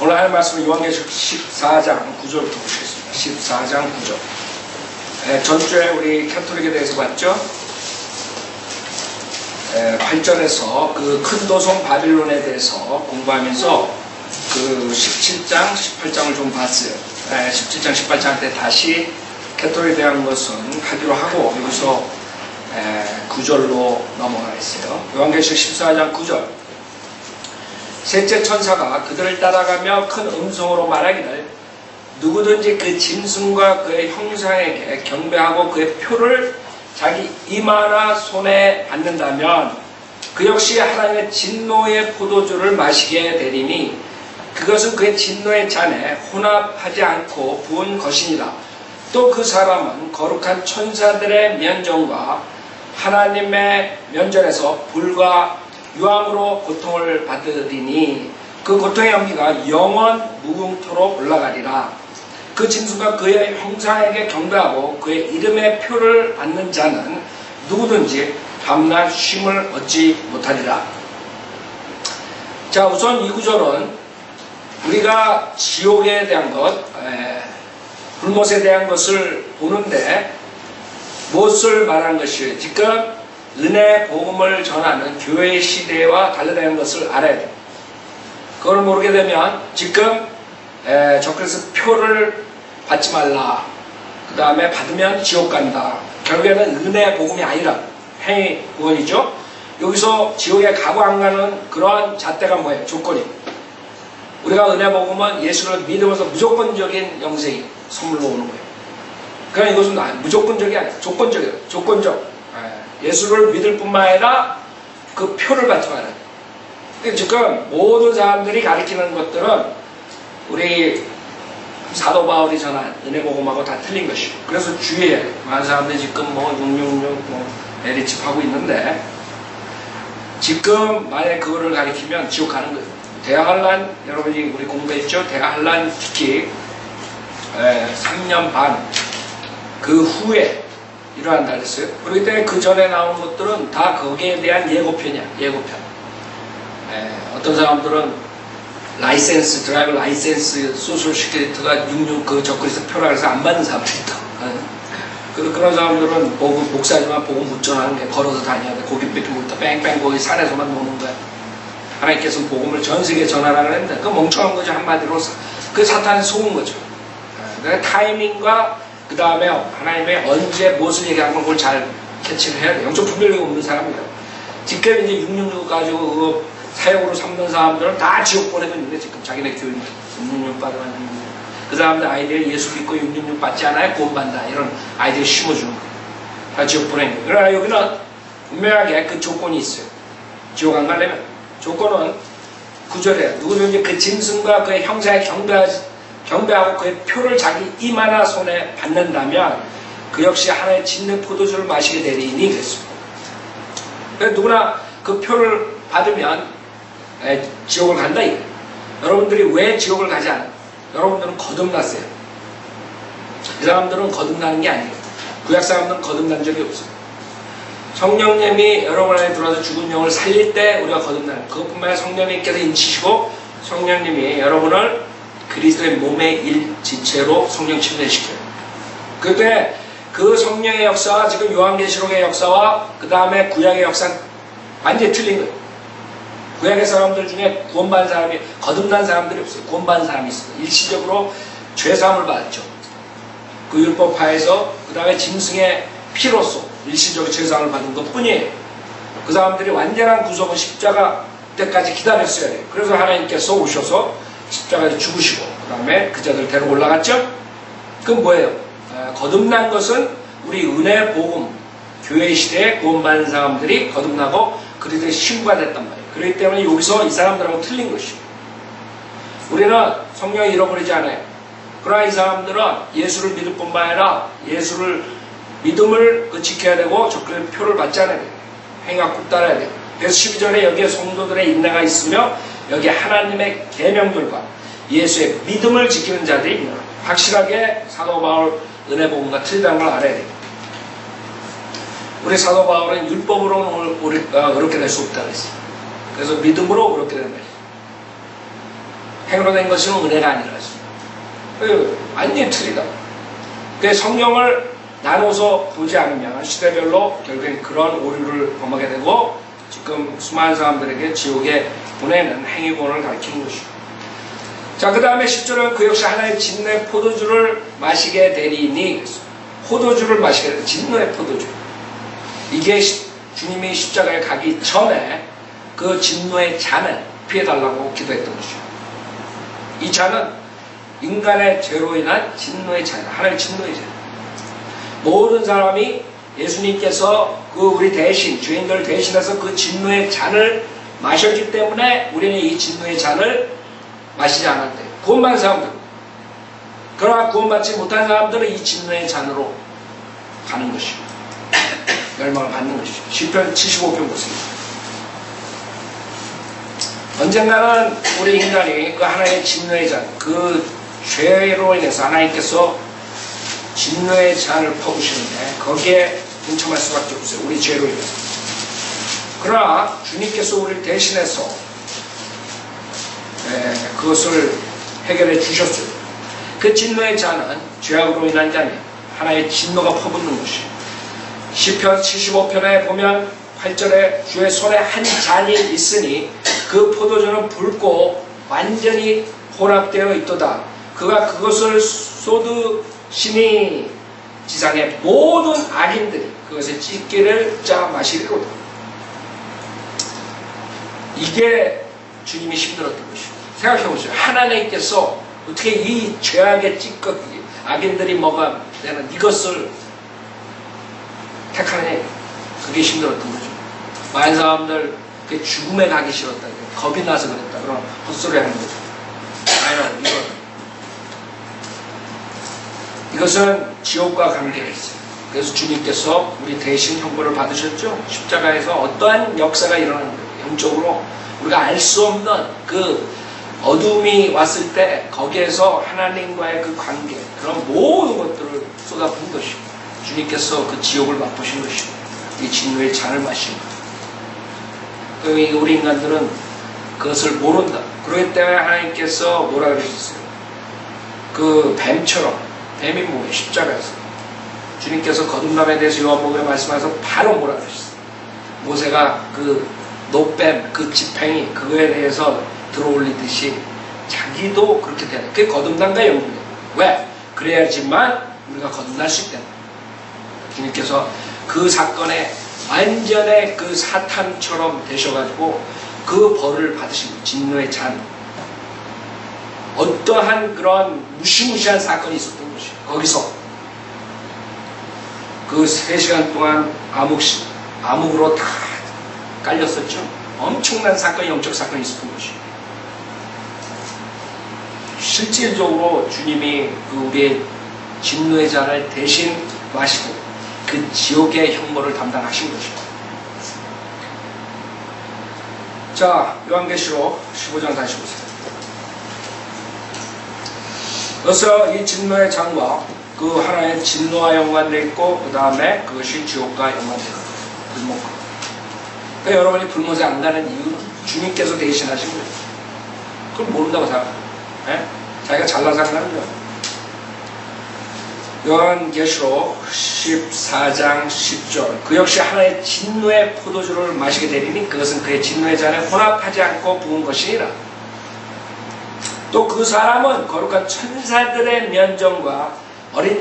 오늘 할 말씀은 요한계시록 14장 9절부터 보시겠습니다. 14장 9절. 전주에 우리 캐톨릭에 대해서 봤죠? 8절에서 그 큰 도성 바빌론에 대해서 공부하면서 그 17장, 18장을 좀 봤어요. 17장, 18장 때 다시 캐톨릭에 대한 것은 하기로 하고 여기서 9절로 넘어가겠어요. 요한계시록 14장 9절. 셋째 천사가 그들을 따라가며 큰 음성으로 말하기를 누구든지 그 짐승과 그의 형상에게 경배하고 그의 표를 자기 이마나 손에 받는다면 그 역시 하나님의 진노의 포도주를 마시게 되리니 그것은 그의 진노의 잔에 혼합하지 않고 부은 것이니라. 또 그 사람은 거룩한 천사들의 면전과 하나님의 면전에서 불과 유황으로 고통을 받으리니 그 고통의 연기가 영원 무궁토록 올라가리라. 그 짐승과 그의 형상에게 경배하고 그의 이름의 표를 받는 자는 누구든지 밤낮 쉼을 얻지 못하리라. 자, 우선 이 구절은 우리가 지옥에 대한 것, 불못에 대한 것을 보는데 무엇을 말하는 것이에요? 지금 은혜 복음을 전하는 교회 시대와 다르다는 것을 알아야 돼요. 그걸 모르게 되면 지금 적그리스도 표를 받지 말라. 그 다음에 받으면 지옥 간다. 결국에는 은혜 복음이 아니라 행위 구원이죠. 여기서 지옥에 가고 안 가는 그러한 잣대가 뭐예요? 조건이. 우리가 은혜 복음은 예수를 믿으면서 무조건적인 영생이 선물로 오는 거예요. 그러나 이것은 무조건적이 아니라 조건적이에요. 조건적. 예수를 믿을 뿐만 아니라 그 표를 받지 말아요. 지금 모든 사람들이 가리키는 것들은 우리 사도 바울이 전한 은혜 복음하고 다 틀린 것이고, 그래서 주의해야 돼요. 많은 사람들이 지금 666 에리칩 하고 있는데 지금 만약에 그거를 가리키면 지옥 가는 거예요. 대한란, 여러분이 우리 공부했죠? 대한란 특히 3년 반 그 후에 일어난다 그랬어요. 그렇기 때문에 그 전에 나온 것들은 다 거기에 대한 예고편이야. 예고편. 어떤 사람들은 라이센스, 드라이브 라이센스 소셜 시큐리티가 66 그 적그리스도 표라 해서 안 받는 사람들이 있다. 그런 사람들은 목사지만 보고 못 전하는 게 걸어서 다녀야 돼. 고기 뺏기 못다 뺑뺑 거기 산에서만 노는 거야. 하나님께서는 복음을 전 세계에 전하라고 했는데 그 멍청한 거죠. 한마디로 그 사탄이 속은 거죠. 그러니까 타이밍과 그 다음에 하나님의 언제 무엇을 얘기하는 걸 그걸 잘 캐치를 해야 돼. 영적 분별력이 없는 사람이다. 지금 이제 666 가지고 그 사역으로 삼는 사람들은 다 지옥 보내고 있는데 지금 자기네 교회 666 받으면 666. 그 사람들 아이디어 예수 믿고 666 받지 않아요? 구원받는다. 이런 아이디어 심어주는 거예요. 다 지옥 보내는 거예요. 그러나 여기는 분명하게 그 조건이 있어요. 지옥 안 가려면. 조건은 9절에 누구든지 그 짐승과 그의 형상에 경배하고 그의 표를 자기 이마나 손에 받는다면 그 역시 하나의 진노의 포도주를 마시게 되리니 그랬습니다. 그래서 누구나 그 표를 받으면 지옥을 간다 이거예요. 여러분들이 왜 지옥을 가지 않아요? 여러분들은 거듭났어요. 이 사람들은 거듭나는 게 아니에요. 구약 사람들은 거듭난 적이 없어요. 성령님이 여러분 안에 들어와서 죽은 영을 살릴 때 우리가 거듭나는, 그것뿐만 아니라 성령님께서 인치시고 성령님이 여러분을 그리스도의 몸의 일지체로 성령 침례시켜요. 그때 그 성령의 역사와 지금 요한계시록의 역사와 그 다음에 구약의 역사는 완전히 틀린 거예요. 구약의 사람들 중에 구원받은 사람이, 거듭난 사람들이 없어요. 구원받은 사람이 있어요. 일시적으로 죄사함을 받았죠. 그 율법하에서 그 다음에 짐승의 피로써 일시적으로 죄사함을 받은 것 뿐이에요. 그 사람들이 완전한 구속은 십자가 때까지 기다렸어야 돼요. 그래서 하나님께서 오셔서 십자가에 죽으시고 그 다음에 그 자들 데리고 올라갔죠? 그건 뭐예요? 거듭난 것은 우리 은혜 복음 교회 시대에 구원받은 사람들이 거듭나고 그리스도의 신부가 됐단 말이에요. 그렇기 때문에 여기서 이 사람들하고 틀린 것이에요. 우리는 성령을 잃어버리지 않아요. 그러나 이 사람들은 예수를 믿을 뿐만 아니라 예수를 믿음을 지켜야 되고 적그리스도의 표를 받지 않아야 돼요. 행하고 따라야 돼요. 그래서 12절에 여기에 성도들의 인내가 있으며 여기 하나님의 계명들과 예수의 믿음을 지키는 자들이 있는, 확실하게 사도 바울 은혜 복음과 틀리다는 걸 알아야 돼요. 우리 사도 바울은 율법으로는 어렵게 될 수 없다고 했어요. 그래서 믿음으로 어렵게 된다. 행으로 된 것은 은혜가 아니라서. 완전히 틀리다. 그래서 성령을 나눠서 보지 않으면 시대별로 결국엔 그런 오류를 범하게 되고 지금 수많은 사람들에게 지옥에 보내는 행위권을 가리키는 것이죠. 자, 그 다음에 10절은 그 역시 하나의 진노의 포도주를 마시게 되리니, 포도주를 마시게 되리, 진노의 포도주. 이게 주님이 십자가에 가기 전에 그 진노의 잔을 피해달라고 기도했던 것이죠. 이 잔은 인간의 죄로 인한 진노의 잔, 하나의 진노의 잔. 모든 사람이 예수님께서 그 우리 대신, 죄인들 대신해서 그 진노의 잔을 마셨기 때문에 우리는 이 진노의 잔을 마시지 않았대. 구원받은 사람들. 그러나 구원받지 못한 사람들은 이 진노의 잔으로 가는 것이고 멸망을 받는 것이죠. 시편 75편 보세요. 언젠가는 우리 인간이 그 하나의 진노의 잔, 그 죄로 인해서 하나님께서 진노의 잔을 퍼부시는데 거기에 동참할 수밖에 없어요. 우리 죄로 인해서. 그러나 주님께서 우리를 대신해서 그것을 해결해 주셨어요. 그 진노의 잔은 죄악으로 인한 잔이 하나의 진노가 퍼붓는 것이. 시편 75편에 보면 8절에 주의 손에 한 잔이 있으니 그 포도주는 붉고 완전히 혼합되어 있도다. 그가 그것을 쏟으시니 지상의 모든 악인들이 그것의 찢기를 짜 마시리로다. 이게 주님이 힘들었던 것이죠. 생각해보세요. 하나님께서 어떻게 이 죄악의 찌꺼기, 악인들이 먹어내는 이것을 택하느냐. 그게 힘들었던 거죠. 많은 사람들 그게 죽음에 가기 싫었다. 겁이 나서 그랬다. 그럼 헛소리 하는 거죠. 아니요, 이것은 지옥과 관계가 있어요. 그래서 주님께서 우리 대신 형벌을 받으셨죠. 십자가에서 어떠한 역사가 일어나는 거예요. 영적으로 우리가 알 수 없는 그 어둠이 왔을 때 거기에서 하나님과의 그 관계, 그런 모든 것들을 쏟아부은 것이고 주님께서 그 지옥을 맛보신 것이고 이 진노의 잔을 마신 것. 우리 인간들은 그것을 모른다. 그렇기 때문에 하나님께서 뭐라 그러셨어요? 그 뱀처럼, 뱀이 뭐예요? 십자가에서 주님께서 거듭남에 대해서 요한복음에 말씀하셔서 바로 뭐라 그러셨어요? 모세가 그 노뱀, 그 지팽이 그거에 대해서 들어올리듯이 자기도 그렇게 돼야 돼. 그게 거듭남과 연결돼요. 왜? 그래야지만 우리가 거듭날 수 있다. 주님께서 그 사건에 완전히 그 사탄처럼 되셔가지고 그 벌을 받으신 거예요. 진노의 잔. 어떠한 그런 무시무시한 사건이 있었던 것이에요. 거기서 그 3시간 동안 암흑으로 다 깔렸었죠. 엄청난 사건, 영적 사건이 있었던 것이에요. 실질적으로 주님이 그 우리의 진노의 잔을 대신 마시고 그 지옥의 형벌을 담당하신 것입니다. 자, 요한계시록 15장 다시 보세요. 그래서 이 진노의 잔과 그 하나의 진노와 연관되어 있고 그 다음에 그것이 지옥과 연관되어 있고 불못과. 그러니까 여러분이 불못에 안 가는 이유는 주님께서 대신하신 거예요. 그걸 모른다고 생각해요. 자기가 잘나서 안 가는 거야. 요한계시록 14장 10절 그 역시 하나의 진노의 포도주를 마시게 되리니 그것은 그의 진노의 잔에 혼합하지 않고 부은 것이니라. 또 그 사람은 거룩한 천사들의 면전과 어린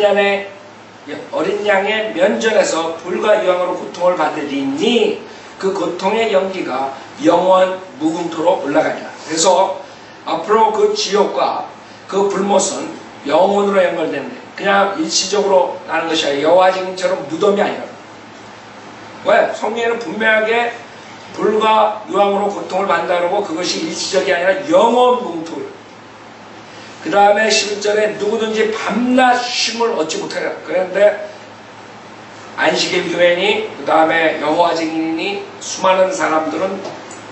양의 면전에서 불과 유황으로 고통을 받으리니 그 고통의 연기가 영원 무궁토로 올라가리라. 그래서 앞으로 그 지옥과 그 불못은 영원으로 연결되는데 그냥 일시적으로 나는 것이 아니라 여호와징처럼 무덤이 아니라. 왜? 성경에는 분명하게 불과 유황으로 고통을 받는다 그러고 그것이 일시적이 아니라 영원 무궁토. 그 다음에 11절에 누구든지 밤낮 쉼을 얻지 못하리라. 그런데 안식일 교회니 그 다음에 여호와 증인이니 수많은 사람들은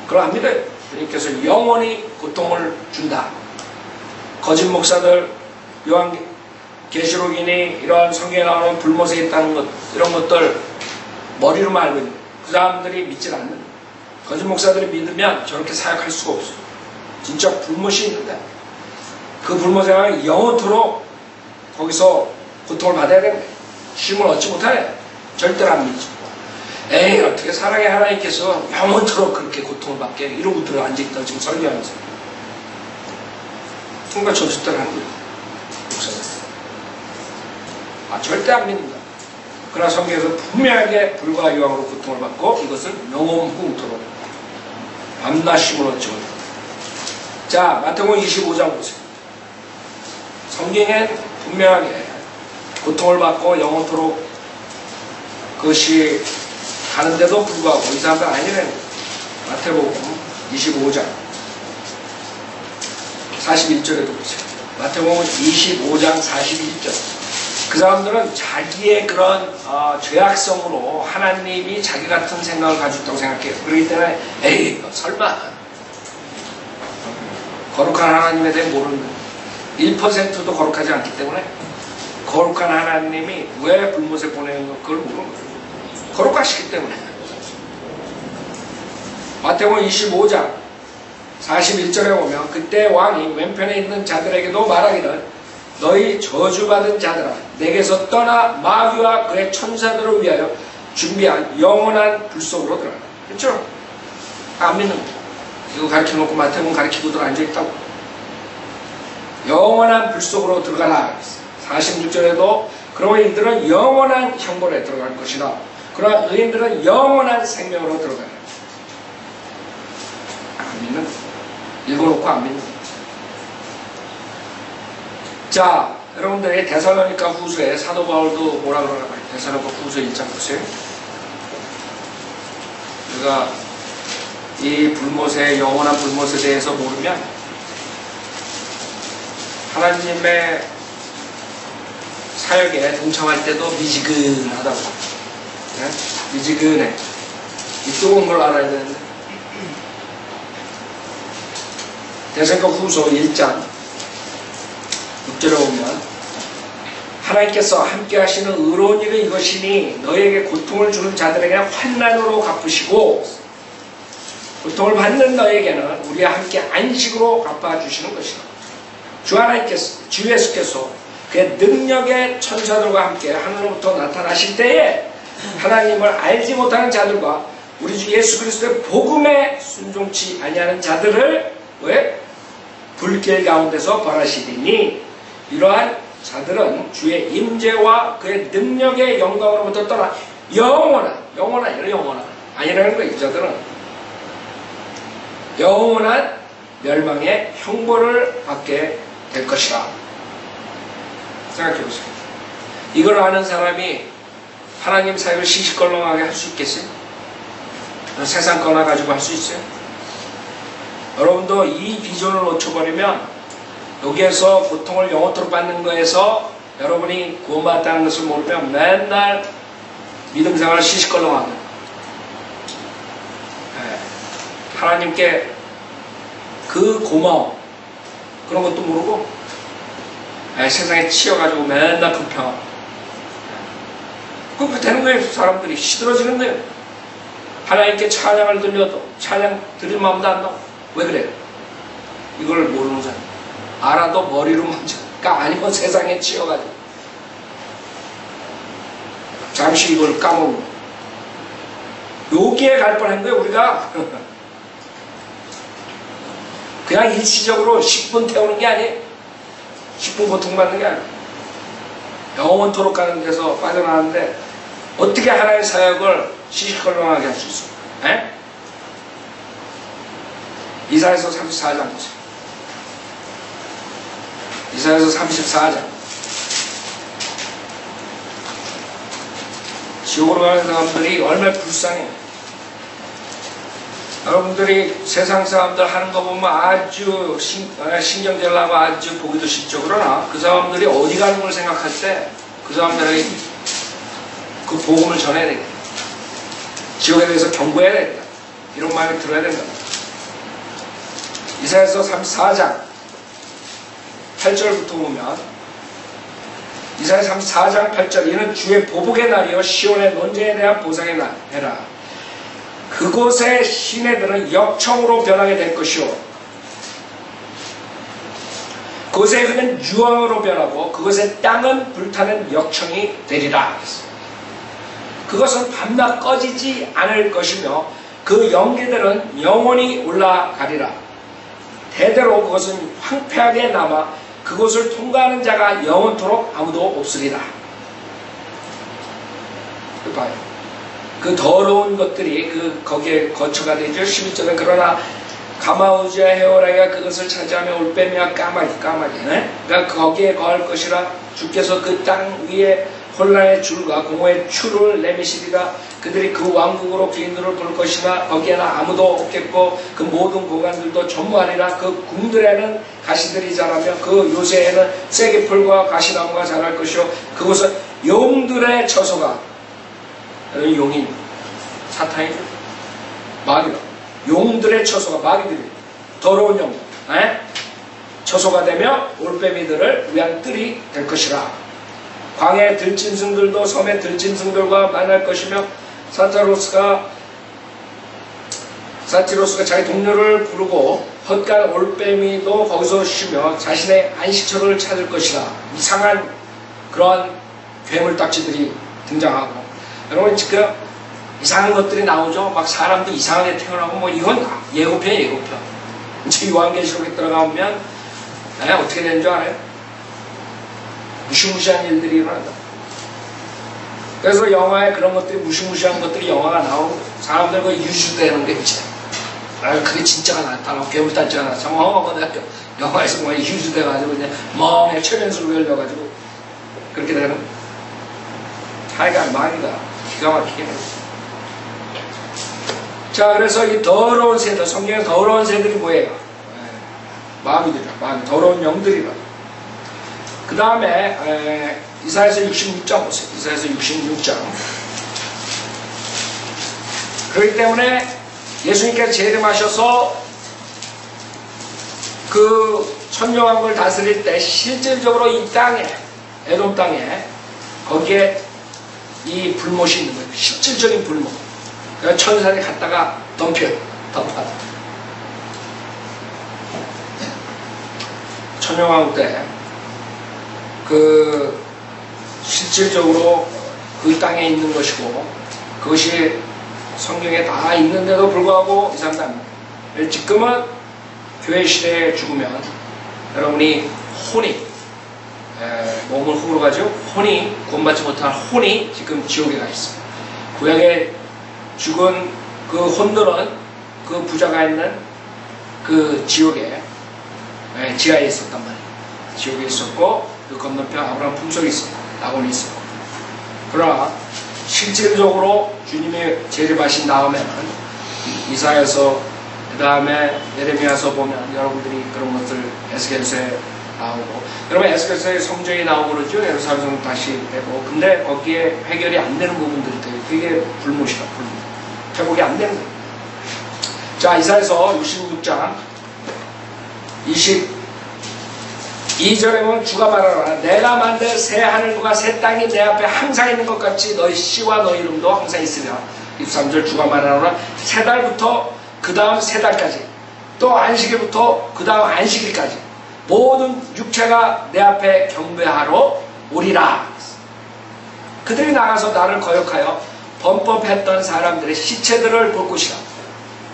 그러합니다. 주님께서 영원히 고통을 준다. 거짓 목사들, 요한계시록이니 이러한 성경에 나오는 불못에 있다는 것, 이런 것들 머리로만 알고 있는 그 사람들이 믿질 않는 거짓 목사들이 믿으면 저렇게 사역할 수가 없어요. 진짜 불못이 있는데 그 불모 생활이 영원토록 거기서 고통을 받아야 되는 거예요. 쉼을 얻지 못하네. 절대로 안 믿지. 에이, 어떻게 사랑의 하나님께서 영원토록 그렇게 고통을 받게 이러고 들어 앉아있다 지금 설교하면서. 정말 저짓대로 하는 거예요. 목사님. 절대 안 믿는다. 그러나 성경에서 분명하게 불과 유황으로 고통을 받고 이것을 영원토록 밤낮 쉼을 얻지 못한다. 자, 마태복음 25장 보세요. 성경엔 분명하게 고통을 받고 영원토록 그것이 가는데도 불구하고 이 사람들 아니라는 거예요. 마태복음 25장 41절에도 보세요. 마태복음 25장 41절. 그 사람들은 자기의 그런 죄악성으로 하나님이 자기 같은 생각을 가지고 있다고 생각해요. 그렇기 때문에 에이 설마 거룩한 하나님에 대해 모르는 거예요. 1%도 거룩하지 않기 때문에 거룩한 하나님이 왜 불못에 보내는 걸 그걸 모르는 거예요. 거룩하시기 때문에. 마태복음 25장 41절에 보면 그때 왕이 왼편에 있는 자들에게도 말하기를 너희 저주받은 자들아 내게서 떠나 마귀와 그의 천사들을 위하여 준비한 영원한 불 속으로 들어가라. 그렇죠? 안 믿는 거예요. 이거 가르쳐놓고 마태복음 가르치고들 앉아있다고. 영원한 불 속으로 들어가라. 46절에도 그러면 이들은 영원한 형벌에 들어갈 것이다. 그러나 의인들은 영원한 생명으로 들어가라. 안 믿는 거예요. 읽어놓고 안 믿는 거예요. 자, 여러분들의 데살로니가 후서에 사도 바울도 뭐라 그러나 봐요. 데살로니가 후서 1장 보세요. 우리가 이 불못에 영원한 불못에 대해서 모르면 하나님의 사역에 동참할 때도 미지근하다고. 네? 미지근해. 이 좁은 걸 알아야 되는데. 데살로니가 후서 1장 6절에 보면 하나님께서 함께 하시는 의로운 일은 이것이니 너에게 고통을 주는 자들에게는 환난으로 갚으시고 고통을 받는 너에게는 우리와 함께 안식으로 갚아주시는 것이다. 주 하나님께서, 주 예수께서 그의 능력의 천사들과 함께 하늘로부터 나타나실 때에 하나님을 알지 못하는 자들과 우리 주 예수 그리스도의 복음에 순종치 아니하는 자들을 왜? 불길 가운데서 벌하시리니 이러한 자들은 주의 임재와 그의 능력의 영광으로부터 떠나 영원한 아니라는 거예요. 이 자들은 영원한 멸망의 형벌을 받게 될 것이다. 생각해보세요. 이걸 아는 사람이 하나님 사역을 시시껄렁하게 할 수 있겠어요? 세상 거나 가지고 할 수 있어요? 여러분도 이 비전을 놓쳐버리면 여기에서 고통을 영원토록 받는 거에서 여러분이 구원받았다는 것을 모르면 맨날 믿음 생활을 시시껄렁하게 하나님께 그 고마움 그런 것도 모르고 세상에 치여가지고 맨날 불평하고 그렇게 되는 거예요. 사람들이 시들어지는 거예요. 하나님께 찬양을 들려도 찬양 드릴 마음도 안 나고 왜 그래요? 이걸 모르는 사람 알아도 머리로 먼저 아니면 세상에 치여가지고 잠시 이걸 까먹고 여기에 갈 뻔한 거예요. 우리가 그냥 일시적으로 10분 태우는 게 아니에요. 10분 고통받는 게 아니에요. 영원토록 가는 데서 빠져나왔는데 어떻게 하나의 사역을 시시껄렁하게 할 수 있어요? 이사야서 34장 보세요. 이사야서 34장. 지옥으로 가는 사람들이 얼마나 불쌍해요. 여러분들이 세상 사람들 하는 거 보면 아주 신경질 나고 아주 보기도 쉽죠. 그러나 그 사람들이 어디 가는 걸 생각할 때 그 사람들에게 그 복음을 전해야 되겠다. 지옥에 대해서 경고해야 되겠다. 이런 마음이 들어야 된다. 이사야서 34장 8절부터 보면 이사야 34장 8절 이는 주의 보복의 날이요 시온의 논쟁에 대한 보상의 날 해라. 그곳의 시내들은 역청으로 변하게 될 것이요 그곳에 흐는 유황으로 변하고 그곳의 땅은 불타는 역청이 되리라. 그것은 밤낮 꺼지지 않을 것이며 그 연기들은 영원히 올라가리라. 대대로 그것은 황폐하게 남아 그곳을 통과하는 자가 영원토록 아무도 없으리라. 봐요. 그 더러운 것들이 거기에 거처가 되죠. 11절에 그러나 가마우지와 헤오라기가 그것을 차지하며 올빼미와 까마귀 그러니까 거기에 거할 것이라. 주께서 그 땅 위에 혼란의 줄과 공허의 추를 내미시리라. 그들이 그 왕국으로 기인들을 볼 것이나 거기에는 아무도 없겠고 그 모든 고관들도 전무하리라. 그 궁들에는 가시들이 자라며 그 요새에는 쐐기풀과 가시나무가 자랄 것이요 그곳은 용들의 처소가, 용이 사탄이죠. 마귀다. 용들의 처소가, 마귀들이 더러운 용 처소가 되며 올빼미들을 위한 뜰이 될 것이라. 광야의 들짐승들도 섬의 들짐승들과 만날 것이며 사티로스가 자기 동료를 부르고 헛간 올빼미도 거기서 쉬며 자신의 안식처를 찾을 것이라. 이상한 그런 괴물딱지들이 등장하고, 여러분 지금 이상한 것들이 나오죠. 막 사람도 이상하게 태어나고, 뭐 이건 예고편이에요, 예고편. 이제 요한계시록에 들어가면 어떻게 되는 줄 알아요? 무시무시한 일들이 일어난다. 그래서 영화에 그런 것들이, 무시무시한 것들이 영화가 나오고 사람들 그 유주되는 게 있지. 그게 진짜가 나타나고 괴물단지가 나타나고 영화에서 뭐 유주돼가지고 그냥 멍에 최면수를 열려가지고 그렇게 되는. 하여간 마귀가 기가 막히게 해요. 자, 그래서 이 더러운 새들, 성경에 더러운 새들이 뭐예요? 마귀들이라. 마귀, 더러운 영들이라. 그 다음에 이사야서 66장 보세요. 이사야서 66장. 그렇기 때문에 예수님께서 재림하셔서 그 천년왕국을 다스릴 때 실질적으로 이 땅에, 에돔 땅에 거기에 이 불못이 있는 거예요. 실질적인 불못. 그러니까 천사들이 갔다가 덤파다. 천년왕국 때 그 실질적으로 그 땅에 있는 것이고, 그것이 성경에 다 있는데도 불구하고 이 사람들 지금은 교회 시대에 죽으면 여러분이 혼이 몸을 흙으로 가지고 혼이 구원받지 못한 혼이 지금 지옥에 가 있어요. 구약에 죽은 그 혼들은 그 부자가 있는 그 지옥에 지하에 있었단 말이에요. 지옥에 있었고 그 건너편 아브라함 품속에 있었고 낙원에 있었고. 그러나 실질적으로 주님의 재림하신 다음에는 이사야서 그 다음에 예레미야서 보면 여러분들이 그런 것들 에스겔서에 나오고, 여러분 에스겔서에 성전이 나오고 그러죠. 예루살렘 성전 다시 되고. 근데 거기에 해결이 안 되는 부분들이 돼요. 그게 불못이다. 불못. 회복이 안 되는 거예요. 자, 이사야서 66장 22절에 보면 주가 말하라. 내가 만든 새 하늘과 새 땅이 내 앞에 항상 있는 것 같이 너희 씨와 너희 이름도 항상 있으리라. 23절 주가 말하라. 세 달부터 그 다음 세 달까지, 또 안식일부터 그 다음 안식일까지 모든 육체가 내 앞에 경배하러 오리라. 그들이 나가서 나를 거역하여 범법했던 사람들의 시체들을 볼 것이라.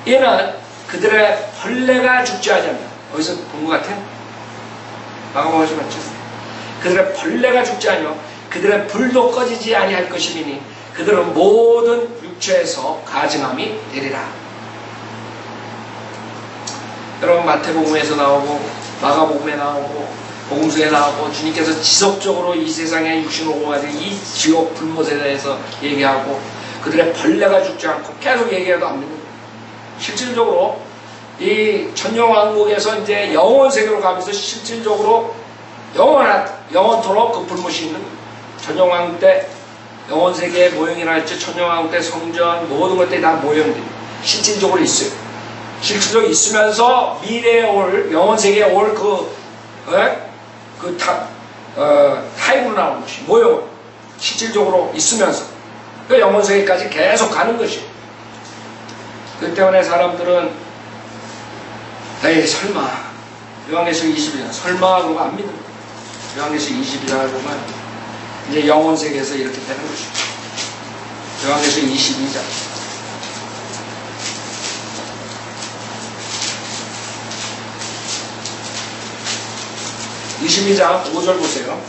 이는 그들의 벌레가 죽지 않으면, 어디서 본 것 같아요? 마가복음에서 봤죠. 그들의 벌레가 죽지 아니요 그들의 불도 꺼지지 아니할 것이니 그들은 모든 육체에서 가증함이 되리라. 여러분 마태복음에서 나오고 마가복음에 나오고 복음서에 나오고 주님께서 지속적으로 이 세상에 육신을 오고 가지고 이 지옥 불못에 대해서 얘기하고 그들의 벌레가 죽지 않고 계속 얘기해도 안 됩니다. 실질적으로 이 천년왕국에서 이제 영원세계로 가면서 실질적으로 영원토록 그 불못이 있는 천년왕국 때 영원세계의 모형이라 했죠. 천년왕국 때 성전 모든 것들이 다 모형들이 실질적으로 있어요. 실질적으로 있으면서 미래에 올 영원세계에 올 타입으로 나오는 것이 모형 실질적으로 있으면서 그 영원세계까지 계속 가는 것이. 그렇기 때문에 사람들은 에이 설마 요한계시록 22장. 설마 그거 안 믿는 거예요. 요한계시록 22장을 보면 이제 영혼 세계에서 이렇게 되는 것이죠. 요한계시록 22장. (22장) 5절 보세요.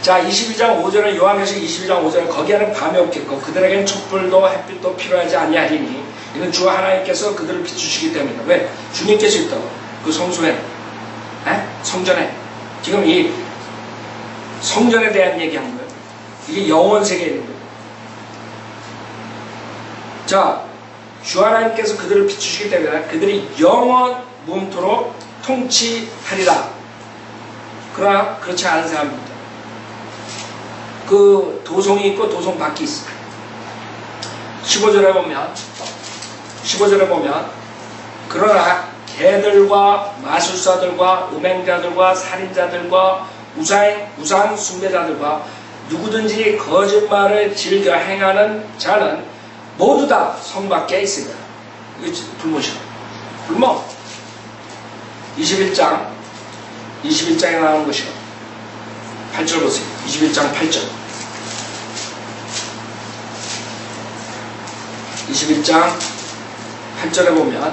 자, 22장 5절은 요한계시록 22장 5절은 거기에는 밤이 없겠고 그들에겐 촛불도 햇빛도 필요하지 아니하리니 이는 주 하나님께서 그들을 비추시기 때문이다. 왜? 주님께서 있다고. 그 성소에, 성전에. 지금 이 성전에 대한 얘기하는 거예요. 이게 영원 세계에 있는 거예요. 자, 주 하나님께서 그들을 비추시기 때문에 그들이 영원 무음토록 통치하리라. 그러나 그렇지 않은 사람입니다. 그 도성이 있고 도성 밖이 있어요. 15절에 보면 그러나 개들과 마술사들과 음행자들과 살인자들과 우상 숭배자들과 누구든지 거짓말을 즐겨 행하는 자는 모두 다 성 밖에 있습니다. 불못이요. 불못. 21장에 나오는 것이요. 8절 보세요. 21장 8절. 21장 8절에 보면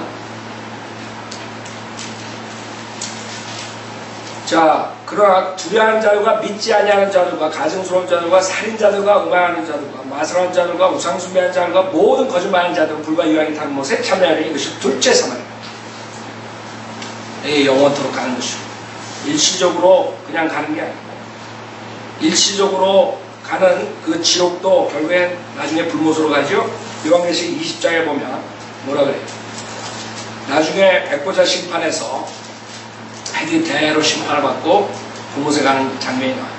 자, 그러나 두려워하는 자들과 믿지 아니하는 자들과 가증스러운 자들과 살인자들과 음행하는 자들과 마술하는 자들과 우상숭배하는 자들과 모든 거짓말하는 자들은 불과 유황이 타는 못에 참여하리니 이것이 둘째 사망이다. 이게 영원토록 가는 것이고 일시적으로 그냥 가는 게 아니고 일시적으로 가는 그 지옥도 결국엔 나중에 불못으로 가죠. 요한계시록 20장에 보면 뭐라 그래요? 나중에 백보자 심판에서 핵이 대로 심판을 받고 불못에 가는 장면이 나와요.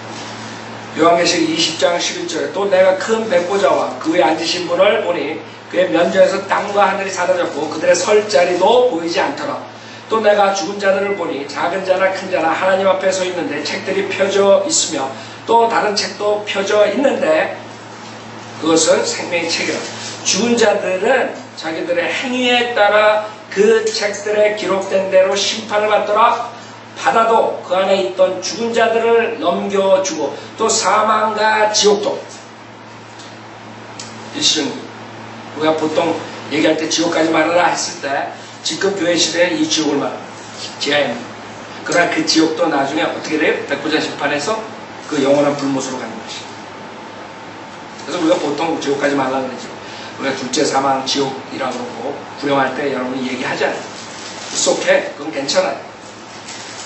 요한계시록 20장 11절에 또 내가 큰 백보자와 그 위에 앉으신 분을 보니 그의 면전에서 땅과 하늘이 사라졌고 그들의 설 자리도 보이지 않더라. 또 내가 죽은 자들을 보니 작은 자나 큰 자나 하나님 앞에 서 있는데 책들이 펴져 있으며 또 다른 책도 펴져 있는데 그것은 생명의 책이라. 죽은 자들은 자기들의 행위에 따라 그 책들에 기록된 대로 심판을 받더라. 바다도 그 안에 있던 죽은 자들을 넘겨주고 또 사망과 지옥도. 일시적인 우리가 보통 얘기할 때 지옥까지 말하라 했을 때 지금 교회 시대에 이 지옥을 말합니다. 지하입니다. 그러나 그 지옥도 나중에 어떻게 돼요? 백보자 심판에서 그 영원한 불못으로 가는 것이죠. 그래서 우리가 보통 지옥까지 말라 그러죠. 우리가 둘째 사망 지옥이라고 그러고 구령할 때 여러분이 얘기하잖아요. 쏙해. 그건 괜찮아요.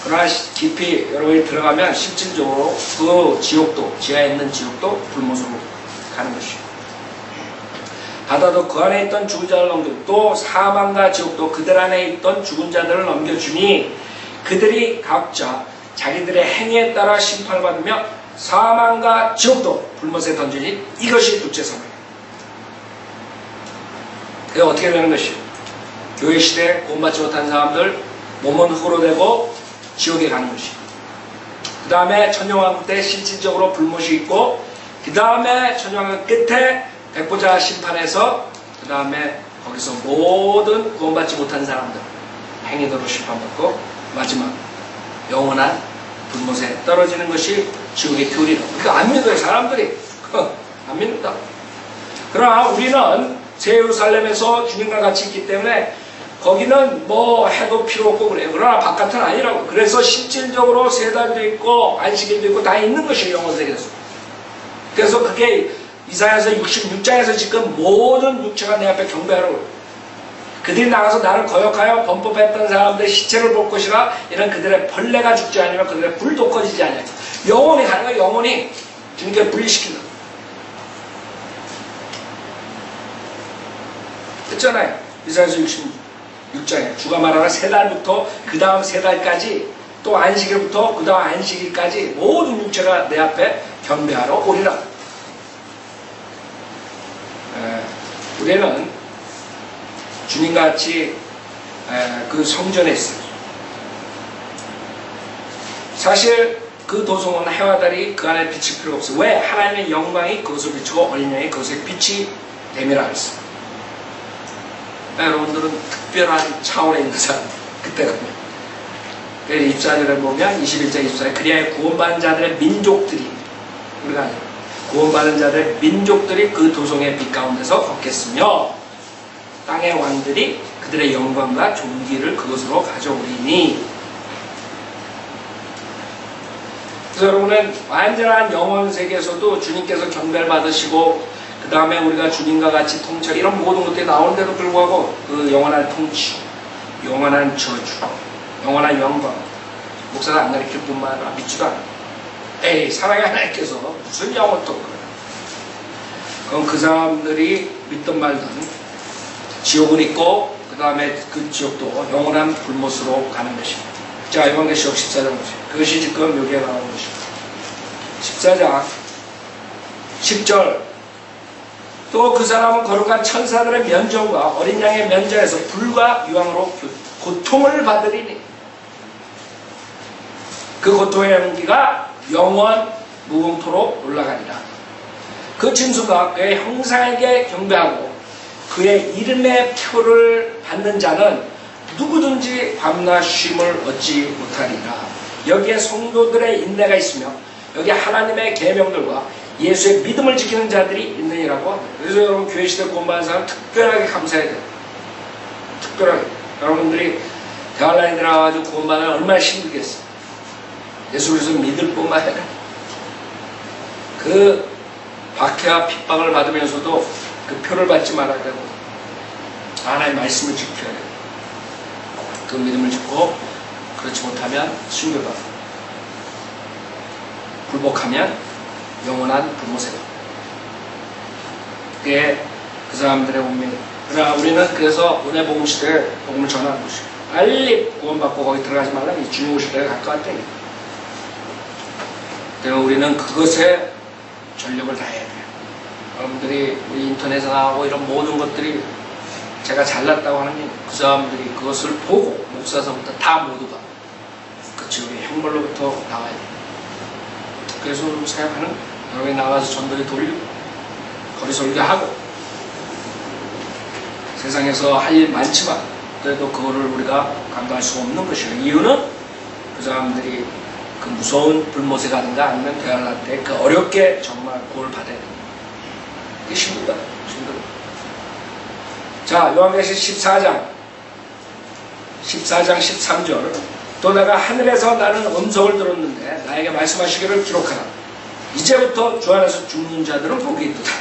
그러나 깊이 여러분이 들어가면 실질적으로 그 지옥도, 지하에 있는 지옥도 불못으로 가는 것이죠. 바다도 그 안에 있던 죽은 자를 넘겨주고 또 사망과 지옥도 그들 안에 있던 죽은 자들을 넘겨주니 그들이 각자 자기들의 행위에 따라 심판을 받으며 사망과 지옥도 불못에 던지니 이것이 둘째 사망이에요. 그게 어떻게 되는 것이에요? 교회 시대에 구원받지 못한 사람들 몸은 흙으로 되고 지옥에 가는 것이에요. 그 다음에 천년왕국 때 실질적으로 불못이 있고 그 다음에 천년왕국 끝에 백보자 심판에서 그 다음에 거기서 모든 구원받지 못한 사람들 행위대로 심판받고 마지막 영원한 불못에 떨어지는 것이 지옥의 교리로. 그거 안 믿어요 사람들이. 안 믿는다. 그러나 우리는 새 예루살렘에서 주님과 같이 있기 때문에 거기는 뭐 해도 필요 없고 그래요. 그러나 바깥은 아니라고. 그래서 실질적으로 세달도 있고 안식일도 있고 다 있는 것이에요 영원세계에서. 그래서 그게 이사야서 66장에서 지금 모든 육체가 내 앞에 경배하라고. 그들이 나가서 나를 거역하여 범법했던 사람들의 시체를 볼 것이라. 이런 그들의 벌레가 죽지 않으면 그들의 불도 꺼지지 않아요. 영원히 가는 거예요. 영원히 주님께 분리시킨다. 했잖아요. 이사야서 66장에 주가 말하라 세 달부터 그 다음 세 달까지 또 안식일부터 그 다음 안식일까지 모든 육체가 내 앞에 경배하러 오리라. 우리는 주님같이 그 성전에 있어요. 사실 그 도성은 해와 달이 그 안에 비칠 필요가 없어요. 왜? 하나님의 영광이 그것을 비추고 어린 양이 그것에 빛이 됨이라 했어요. 여러분들은 특별한 차원에 있는 사람. 그때 가면. 24절에 보면 21장 24절에 그리하여 구원받은 자들의 민족들이 우리가 구원받은 자들의 민족들이 그 도성의 빛 가운데서 걷겠으며 땅의 왕들이 그들의 영광과 존귀를 그것으로 가져오리니. 그래서 여러분은 완전한 영원 세계에서도 주님께서 경배를 받으시고 그 다음에 우리가 주님과 같이 통찰 이런 모든 것들이 나오는데도 불구하고 그 영원한 통치, 영원한 저주, 영원한 영광 목사가 안 가르칠 뿐만 아니라 믿지도 않아. 에이 사랑의 하나님께서 무슨 영원 또 그래. 그럼 그 사람들이 믿든 말든 지옥은 있고 그 다음에 그 지옥도 영원한 불못으로 가는 것입니다. 자, 요한계시록 14장 보시죠. 그것이 지금 여기에 나오는 것입니다. 14장 10절 또 그 사람은 거룩한 천사들의 면전과 어린 양의 면전에서 불과 유황으로 고통을 받으리니 그 고통의 연기가 영원 무궁토록 올라가리라. 그 짐승과 그의 형상에게 경배하고 그의 이름의 표를 받는 자는 누구든지 밤낮 쉼을 얻지 못하리라. 여기에 성도들의 인내가 있으며 여기 하나님의 계명들과 예수의 믿음을 지키는 자들이 있느니라고 합니다. 그래서 여러분 교회 시대 구원받은 사람 특별하게 감사해야 돼요. 특별하게. 여러분들이 대한라인 들어가가지고 구원받으면 얼마나 힘들겠어요. 예수 그리스도 믿을 뿐만 아니라 그 박해와 핍박을 받으면서도 그 표를 받지 말아야 되고 하나님의 말씀을 지켜야 돼요. 그 믿음을 짓고 그렇지 못하면 순교받고 굴복하면 영원한 불못에 가. 그게 그 사람들의 운명이에요. 그러나 우리는 그래서 은혜 복음 시대에 복음을 전하는 것이에요. 빨리 구원받고 거기 들어가지 말라면 주님 오실 때가 갈 것 같다니까. 그래서 우리는 그것에 전력을 다해야 돼요. 여러분들이 우리 인터넷에 나오고 이런 모든 것들이 제가 잘났다고 하는 게 그 사람들이 그것을 보고 목사서부터 다 모두가 그 지옥의 형벌로부터 나와야 돼요. 그래서 생각하는 여러분이 나가서 전도에 돌리고 거리 설교하고 세상에서 할 일 많지만 그래도 그거를 우리가 감당할 수가 없는 것이에요. 이유는 그 사람들이 그 무서운 불못에 가든가 아니면 대화를 때 그 어렵게 정말 구원을 받아야 됩니다. 그게 힘들다. 힘들다. 자, 요한계시록 14장 13절 또 내가 하늘에서 나는 음성을 들었는데 나에게 말씀하시기를 기록하라. 이제부터 주 안에서 죽는 자들은 복이 있도다.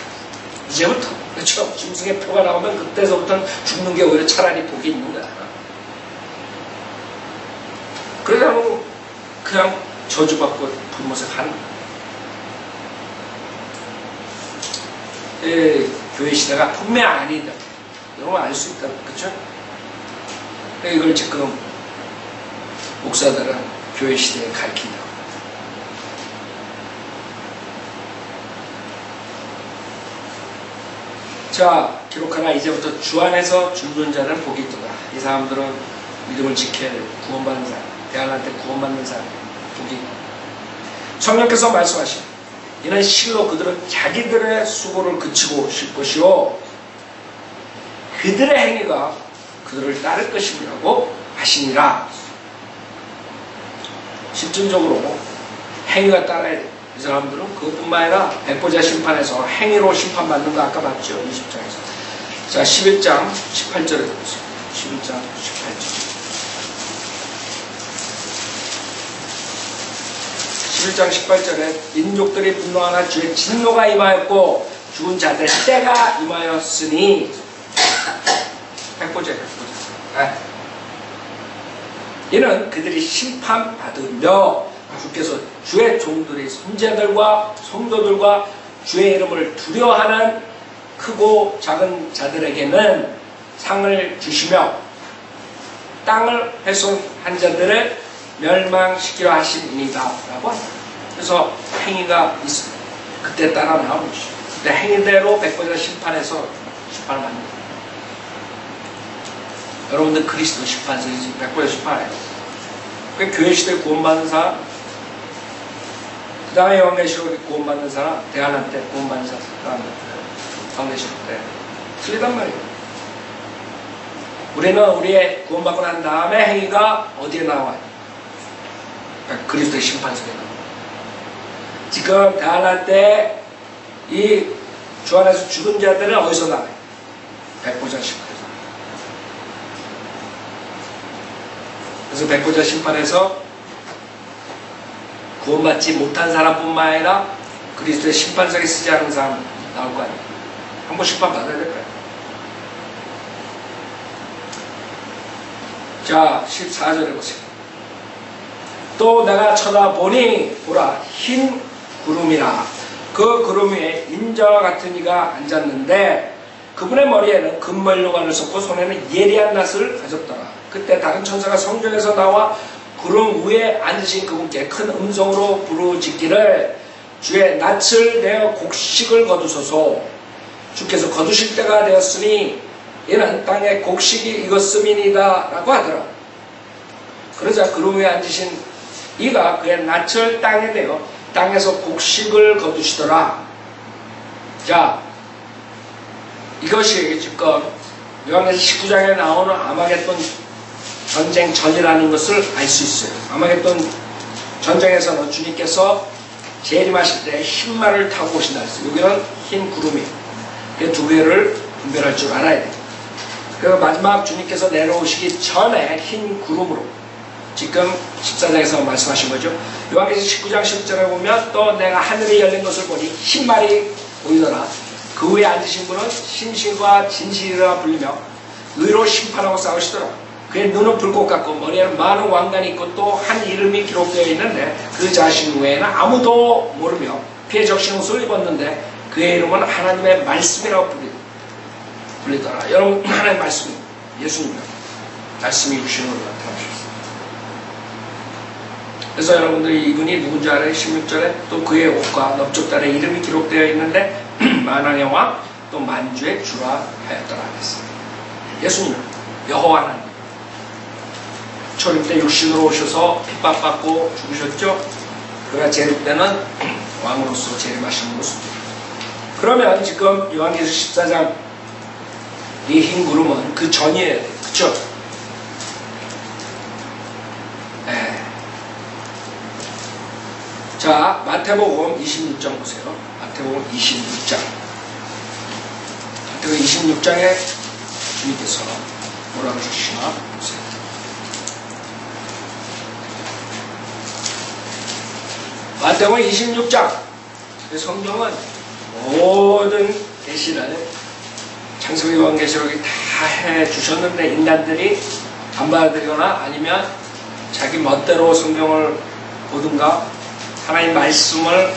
이제부터. 그렇죠. 짐승의 표가 나오면 그때서부터는 죽는 게 오히려 차라리 복이 있는 거야. 그러다 그냥 저주받고 불못에 가는 거야. 교회 시대가 분명 아니다. 여러분 알 수 있다. 그렇죠? 이걸 지금 목사들은 교회 시대에 가르친다. 자, 기록하나 이제부터 주 안에서 죽는 자는 복이 있도다. 이 사람들은 믿음을 지켜야 돼. 구원받는 사람, 대안할 때 구원받는 사람, 복이 있다. 성령께서 말씀하시니 이는 실로 그들은 자기들의 수고를 그치고 쉴 것이요 그들의 행위가 그들을 따를 것이라고 하시니라. 실질적으로 행위가 따라야 돼. 이 사람들은 그것뿐만 아니라 백보자 심판에서 행위로 심판받는 거 아까 봤죠. 20장에서. 자, 11장 18절에 보세요. 11장 18절. 11장 18절에 민족들이 분노하나 주의 진노가 임하였고 죽은 자들의 때가 임하였으니 백보자. 이는 그들이 심판받으며 주께서 주의 종들의 선제들과 성도들과 주의 이름을 두려워하는 크고 작은 자들에게는 상을 주시며 땅을 훼손한 자들을 멸망시키려 하십니다. 라고 합니다. 그래서 행위가 있습니다. 그때 따라 나오는 것이죠. 근데 행위대로 백보자 심판에서 심판을 받는 거예요. 여러분들 그리스도 심판서이지 백보자 심판이에요. 그 교회 시대 구원받는 사람, 그 다음에 요한계시록에 구원받는 사람, 대한한 때 구원받는 사람, 요한계시록 때 틀리단 말이에요. 우리는 우리의 구원받고 난 다음에 행위가 어디에 나와요? 그리스도의 심판석에 나와요. 지금 대환란 때 이 주 안에서 죽은 자들은 어디서 나와요? 백보자 심판에서. 그래서 백보자 심판에서 구원받지 못한 사람뿐만 아니라 그리스도의 심판석에 쓰지 않은 사람 나올 거 아니에요. 한 번 심판 받아야 될 거예요. 자, 14절에 보세요. 또 내가 쳐다보니 보라 흰 구름이라. 그 구름 위에 인자와 같은 이가 앉았는데 그분의 머리에는 금면류관을 썼고 손에는 예리한 낫을 가졌더라. 그때 다른 천사가 성전에서 나와 구름 위에 앉으신 그분께 큰 음성으로 부르짖기를 주의 낯을 내어 곡식을 거두소서. 주께서 거두실 때가 되었으니 이는 땅에 곡식이 익었음이니이다 라고 하더라. 그러자 구름 위에 앉으신 이가 그의 낯을 땅에 내어 땅에서 곡식을 거두시더라. 자, 이것이 지금 요한계시록 19장에 나오는 아마겟돈 전쟁 전이라는 것을 알 수 있어요. 아마겟돈 전쟁에서는 주님께서 재림하실 때 흰 말을 타고 오신다 했어요. 여기는 흰 구름이. 그 두 개를 분별할 줄 알아야 돼요. 그리고 마지막 주님께서 내려오시기 전에 흰 구름으로 지금 14장에서 말씀하신 거죠. 요한계시록 19장 10절에 보면 또 내가 하늘이 열린 것을 보니 흰 말이 보이더라. 그 위에 앉으신 분은 신실과 진실이라 불리며 의로 심판하고 싸우시더라. 그의 눈은 불꽃 같고 머리에는 많은 왕관이 있고 또 한 이름이 기록되어 있는데 그 자신 외에는 아무도 모르며 피에 적신 옷을 입었는데 그의 이름은 하나님의 말씀이라고 불리더라. 여러분, 하나님의 말씀, 예수님입니다. 말씀이 육신으로 나타나셨습니다. 그래서 여러분들이 이분이 누군지 알아요? 16절에 또 그의 옷과 넓적달에 이름이 기록되어 있는데 만왕의 왕 또 만주의 주라 하였더라 했습니다. 예수님, 여호와 하나님, 초림 때 육신으로 오셔서 핍박받고 죽으셨죠? 그가 재림 때는 왕으로서 재림하시는 모습. 그러면 지금 요한계시록 14장 이 흰 구름은 그 전이에요. 그쵸? 네. 자, 마태복음 26장 보세요. 마태복음 26장. 마태복음 26장에 주님께서 뭐라고 하시나 보세요. 마태복음 26장. 성경은 모든 계시를 창세기 요한계시록이 다 해주셨는데 인간들이 안 받아들이거나 아니면 자기 멋대로 성경을 보든가 하나님 말씀을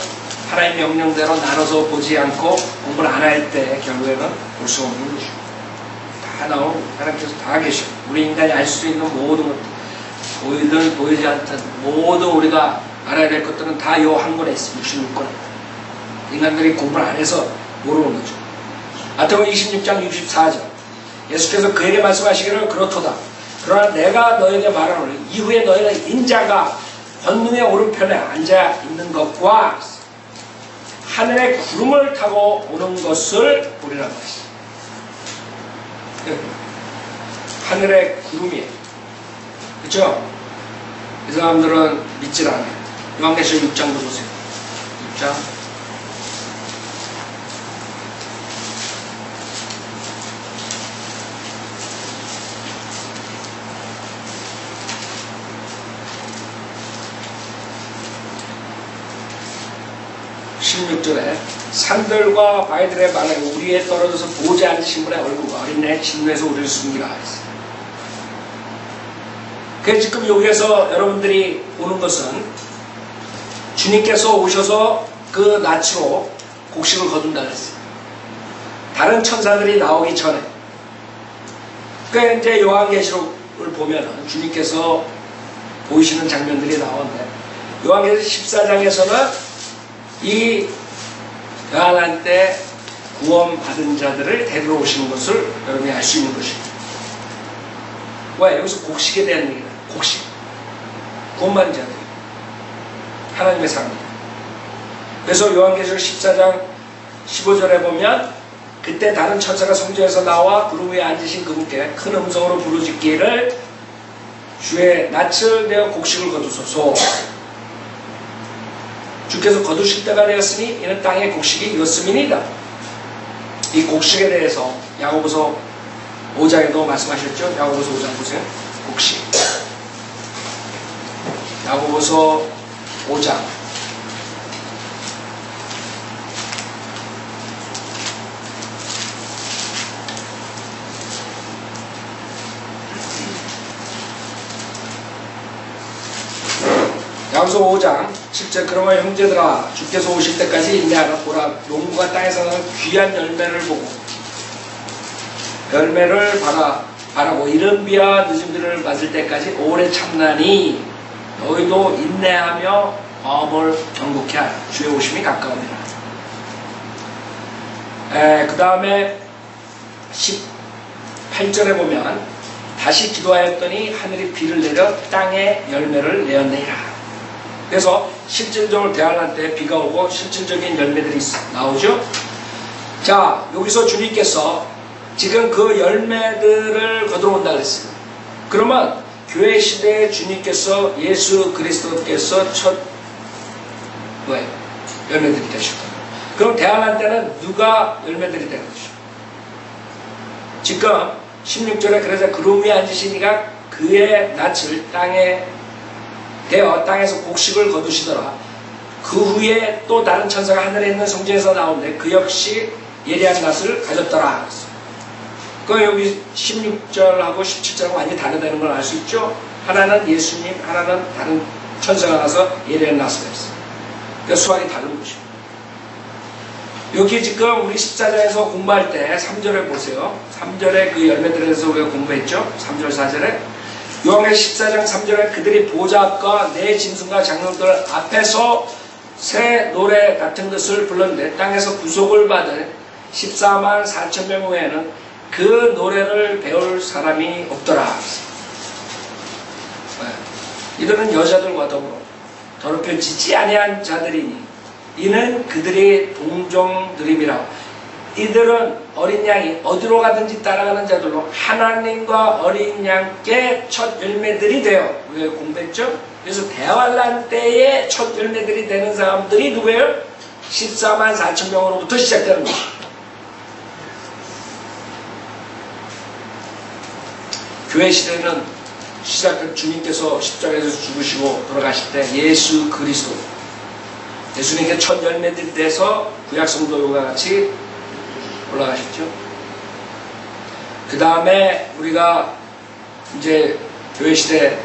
하나님 명령대로 나눠서 보지 않고 공부를 안 할 때 결국에는 볼 수 없는 것이고 다 나오고 하나님께서 다 계셔. 우리 인간이 알 수 있는 모든 것들 보이든 보이지 않든 모든 우리가 알아야 될 것들은 다 요 한 권에 있습니다. 66권에. 인간들이 공부를 안 해서 모르는 거죠. 마태복음 26장 64절 예수께서 그에게 말씀하시기를 그렇도다. 그러나 내가 너에게 말하노니 이후에 너희는 인자가 권능의 오른편에 앉아 있는 것과 하늘의 구름을 타고 오는 것을 보리라고 하시죠. 하늘의 구름이에요. 그렇죠? 이 사람들은 믿질 않아요. 요한계시록 6장도 보세요. 6장 16절에 산들과 바위들의 말에 우리 위에 떨어져서 보지 않으신 분의 얼굴과 어린애의 진노에서 우리를 숨기라 했어요. 그래서 지금 여기에서 여러분들이 보는 것은 주님께서 오셔서 그 낯으로 곡식을 거둔다 그랬어요. 다른 천사들이 나오기 전에. 그러니까 이제 요한계시록을 보면 주님께서 보이시는 장면들이 나오는데 요한계시록 14장에서는 이 대환란 때 구원받은 자들을 데리러 오시는 것을 여러분이 알 수 있는 것입니다. 왜? 여기서 곡식에 대한 얘기다. 곡식. 구원받은 자들. 하나님의 사람들. 그래서 요한계시록 14장 15절에 보면 그때 다른 천사가 성전에서 나와 구름 위에 앉으신 그분께 큰 음성으로 부르짖기를 주의 낯을 내어 곡식을 거두소서. 주께서 거두실 때가 되었으니 이는 땅의 곡식이 이었음이니이다. 이 곡식에 대해서 야고보서 5장에도 말씀하셨죠. 야고보서 5장 보세요. 곡식. 야고보서 5장 야고보서 5장 7절 그러므로 형제들아 주께서 오실 때까지 인내하라. 보라 농부가 땅에서 나는 귀한 열매를 보고 열매를 바라고 이른 비와 늦은 비를 맞을 때까지 오래 참나니 너희도 인내하며 마음을 경고케 하라. 주의 오심이 가까우니라. 그 다음에 18절에 보면 다시 기도하였더니 하늘이 비를 내려 땅에 열매를 내었느니라. 그래서 실질적으로 대환란 때 비가 오고 실질적인 열매들이 나오죠. 자, 여기서 주님께서 지금 그 열매들을 거두어온다 그랬어요. 그러면 교회 시대에 주님께서 예수 그리스도께서 첫 열매들이 되셨다. 그럼 대환란 때는 누가 열매들이 되는 것이죠? 지금 16절에 그래서 구름 위에 앉으시니가 그의 낯을 땅에 되어 땅에서 곡식을 거두시더라. 그 후에 또 다른 천사가 하늘에 있는 성전에서 나오는데 그 역시 예리한 낯을 가졌더라. 그 여기 16절하고 17절하고 완전히 다르다는 걸 알 수 있죠. 하나는 예수님, 하나는 다른 천사가 나서 예리한 낯을 가졌어요. 그러니까 수학이 다른 것이죠. 여기 지금 우리 14장에서 공부할 때 3절에 보세요. 3절에 그 열매들에 대해서 우리가 공부했죠. 3절 4절에 요한계시록 14장 3절에 그들이 보좌 앞과 내 짐승과 장로들 앞에서 새 노래 같은 것을 불렀는데 땅에서 구속을 받은 14만 4천 명 외에는 그 노래를 배울 사람이 없더라. 이들은 여자들과 더불어 더럽혀지지 아니한 자들이니 이는 그들의 동정들임이라. 이들은 어린 양이 어디로 가든지 따라가는 자들로 하나님과 어린 양께 첫 열매들이 되어 우리가 공부했죠? 그래서 대환란 때의 첫 열매들이 되는 사람들이 누구예요? 14만 4천 명으로부터 시작되는 거예요. 교회 시대는 시작한 주님께서 십자가에서 죽으시고 돌아가실 때 예수 그리스도 예수님께 첫 열매들이 돼서 구약 성도들과 같이 올라가셨죠. 그 다음에 우리가 이제 교회 시대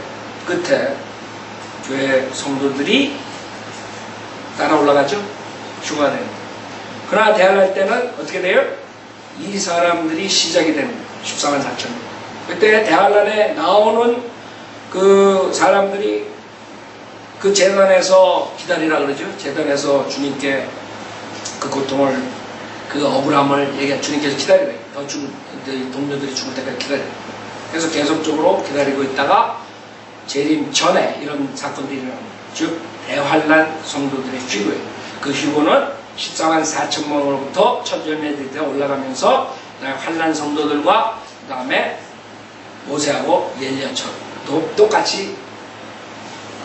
끝에 교회 성도들이 따라 올라가죠. 휴가는. 그러나 대환할 때는 어떻게 돼요? 이 사람들이 시작이 되는 거예요. 14만 4천 명. 그때 대환란에 나오는 그 사람들이 그 재단에서 기다리라 그러죠. 재단에서 주님께 그 고통을 그 억울함을 주님께서 기다리래. 동료들이 죽을 때까지 기다려. 그래서 계속적으로 기다리고 있다가 재림 전에 이런 사건들이 일어납니다. 즉 대환란 성도들의 휴고예요. 그 휴고는 14만 4천 명으로부터 첫 열매들이 되어 올라가면서 환란 성도들과 그 다음에 모세하고 엘리야처럼 똑같이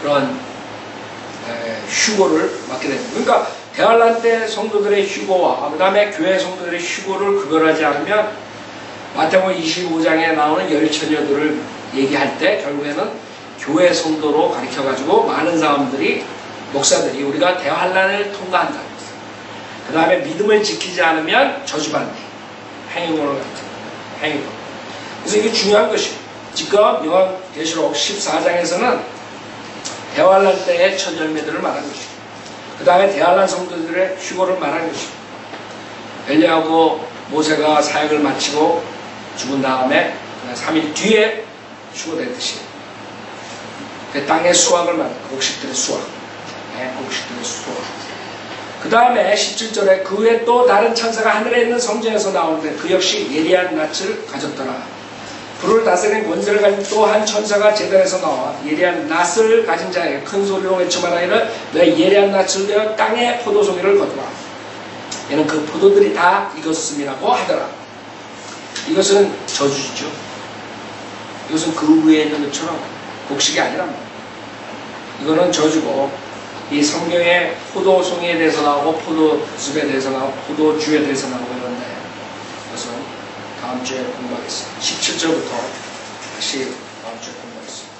그런 휴고를 맡게 됩니다. 그러니까 대환란 때 성도들의 휴고와 그 다음에 교회 성도들의 휴고를 구별하지 않으면 마태복음 25장에 나오는 열처녀들을 얘기할 때 결국에는 교회 성도로 가르쳐가지고 많은 사람들이 목사들이 우리가 대환란을 통과한다. 그 다음에 믿음을 지키지 않으면 저주받는 행위론을 가르쳐요. 행위론. 그래서 이게 중요한 것이에요. 지금 요한계시록 14장에서는 대환란 때의 첫 열매들을 말하는 것이에요. 그 다음에 대환란 성도들의 휴고를 말하는 것이에요. 엘리야하고 모세가 사역을 마치고 죽은 다음에 3일 뒤에 휴고됐듯이 그 땅의 수확을 말해요. 곡식들의 수확. 곡식들의 수확. 그 다음에 17절에 그 후에 또 다른 천사가 하늘에 있는 성전에서 나오는데 그 역시 예리한 낯을 가졌더라. 불을 다스리는 권세를 가진 또 한 천사가 제단에서 나와 예리한 낯을 가진 자에게 큰 소리로 외쳐 말하기를 너의 예리한 낯을 되어 땅에 포도송이를 거두라. 얘는 그 포도들이 다 익었음이라고 하더라. 이것은 저주죠. 이것은 그 위에 있는 것처럼 곡식이 아니란 말이에요. 이거는 저주고, 이 성경에 포도송이에 대해서 나오고 포도즙에 대해서 나오고 포도주에 대해서 나오고 이런데, 그것은 다음 주에 공부하겠습니다. 17절부터 다시 다음 주에 공부하겠습니다.